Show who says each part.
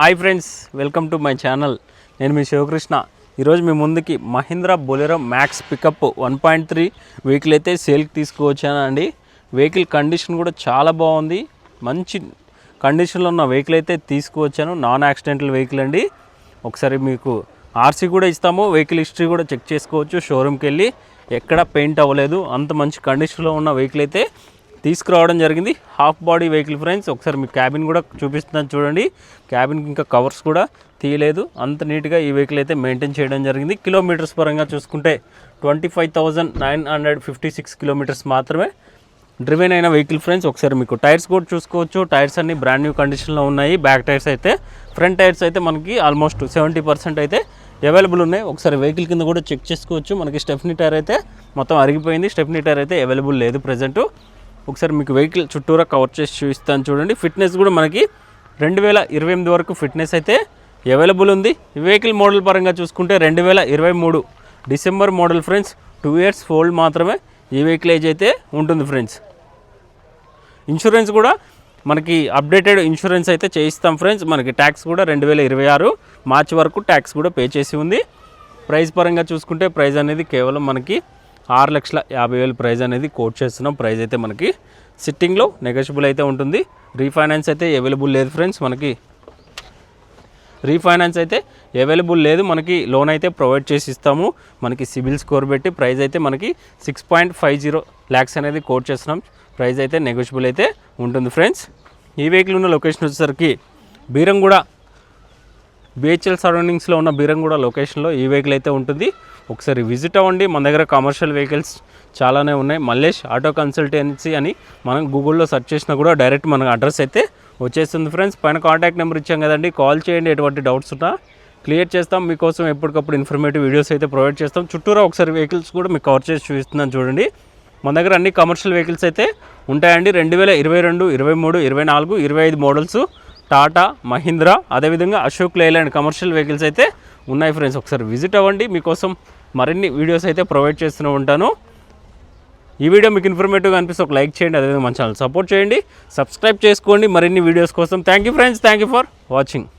Speaker 1: Hi friends, welcome to my channel. నేను మీ శివకృష్ణ. ఈరోజు మీ ముందుకి Mahindra Bolero Maxx pickup 1.3 vehicle అయితే సేల్కి తీసుకువచ్చానండి. వెహికల్ కండిషన్ కూడా చాలా బాగుంది. మంచి కండిషన్లో ఉన్న వెహికల్ అయితే తీసుకువచ్చాను. నాన్ యాక్సిడెంటల్ వెహికల్ అండి. ఒకసారి మీకు ఆర్సీ కూడా ఇస్తాము, వెహికల్ హిస్టరీ కూడా చెక్ చేసుకోవచ్చు. షోరూమ్కి వెళ్ళి ఎక్కడ పెయింట్ అవ్వలేదు, అంత మంచి కండిషన్లో ఉన్న వెహికల్ అయితే తీసుకురావడం జరిగింది. Half body vehicle friends. ఒకసారి మీ క్యాబిన్ కూడా చూపిస్తున్నాను చూడండి. క్యాబిన్కి ఇంకా కవర్స్ కూడా తీయలేదు, అంత నీట్గా ఈ వెహికల్ అయితే మెయింటైన్ చేయడం జరిగింది. కిలోమీటర్స్ పరంగా చూసుకుంటే 25,956 కిలోమీటర్స్ మాత్రమే డ్రివెన్ అయిన వెహికల్ ఫ్రెండ్స్. ఒకసారి మీకు టైర్స్ కూడా చూసుకోవచ్చు. టైర్స్ అన్ని బ్రాండ్ న్యూ కండిషన్లో ఉన్నాయి. బ్యాక్ టైర్స్ అయితే, ఫ్రంట్ టైర్స్ అయితే మనకి ఆల్మోస్ట్ 70% అయితే అవైలబుల్ ఉన్నాయి. ఒకసారి వెహికల్ కింద కూడా చెక్ చేసుకోవచ్చు. మనకి స్టెఫ్నీ టైర్ అయితే మొత్తం అరిగిపోయింది. స్టెఫ్నీ టైర్ అయితే అవైలబుల్ లేదు ప్రజెంట్. ఒకసారి మీకు వెహికల్ చుట్టూరా కవర్ చేసి చూపిస్తాను చూడండి. ఫిట్నెస్ కూడా మనకి 2028 వరకు ఫిట్నెస్ అయితే అవైలబుల్ ఉంది. ఈ వెహికల్ మోడల్ పరంగా చూసుకుంటే 2023 December model friends. 2 years old మాత్రమే ఈ వెహికల్ ఏజ్ అయితే ఉంటుంది ఫ్రెండ్స్. ఇన్సూరెన్స్ కూడా మనకి అప్డేటెడ్ ఇన్సూరెన్స్ అయితే చేయిస్తాం ఫ్రెండ్స్. మనకి ట్యాక్స్ కూడా 2026 మార్చి వరకు ట్యాక్స్ కూడా పే చేసి ఉంది. ప్రైస్ పరంగా చూసుకుంటే ప్రైస్ అనేది కేవలం మనకి 6,50,000 ప్రైజ్ అనేది కోట్ చేస్తున్నాం. ప్రైజ్ అయితే మనకి సిట్టింగ్లో నెగోషియబుల్ అయితే ఉంటుంది. రీఫైనాన్స్ అయితే అవైలబుల్ లేదు ఫ్రెండ్స్. మనకి రీఫైనాన్స్ అయితే అవైలబుల్ లేదు. మనకి లోన్ అయితే ప్రొవైడ్ చేసి ఇస్తాము. మనకి సిబిల్ స్కోర్ పెట్టి ప్రైజ్ అయితే మనకి 6.50 lakhs అనేది కోట్ చేస్తున్నాం. ప్రైజ్ అయితే నెగోషియబుల్ అయితే ఉంటుంది ఫ్రెండ్స్. ఈ వెహికల్ ఉన్న లొకేషన్ వచ్చేసరికి బీరంగూడ, బిహెచ్ఎల్ సరౌండింగ్స్లో ఉన్న బీరంగూడ లొకేషన్లో ఈ వెహికల్ అయితే ఉంటుంది. ఒకసారి విజిట్ అవ్వండి. మన దగ్గర కమర్షియల్ వెహికల్స్ చాలానే ఉన్నాయి. మల్లేష్ ఆటో కన్సల్టెన్సీ అని మనం గూగుల్లో సెర్చ్ చేసినా కూడా డైరెక్ట్ మనకు అడ్రస్ అయితే వచ్చేస్తుంది ఫ్రెండ్స్. పైన కాంటాక్ట్ నెంబర్ ఇచ్చాం కదండి, కాల్ చేయండి. ఎటువంటి డౌట్స్ ఉన్నా క్లియర్ చేస్తాం. మీకోసం ఎప్పటికప్పుడు ఇన్ఫర్మేటివ్ వీడియోస్ అయితే ప్రొవైడ్ చేస్తాం. చుట్టూరా ఒకసారి వెహికల్స్ కూడా మీకు కవర్ చేసి చూపిస్తున్నాను చూడండి. మన దగ్గర అన్ని కమర్షియల్ వెహికల్స్ అయితే ఉంటాయండి. 2022, 23, 24, 25 మోడల్స్ టాటా, మహీంద్రా, అదేవిధంగా అశోక్ లేలాండ్ కమర్షియల్ వెహికల్స్ అయితే ఉన్నాయి ఫ్రెండ్స్. ఒకసారి విజిట్ అవ్వండి. మీకోసం మరిన్ని వీడియోస్ అయితే ప్రొవైడ్ చేస్తూనే ఉంటాను. ఈ వీడియో మీకు ఇన్ఫర్మేటివ్గా అనిపిస్తే ఒక లైక్ చేయండి. అదేవిధంగా మన ఛానల్ సపోర్ట్ చేయండి, సబ్స్క్రైబ్ చేసుకోండి మరిన్ని వీడియోస్ కోసం. Thank you friends, thank you for watching.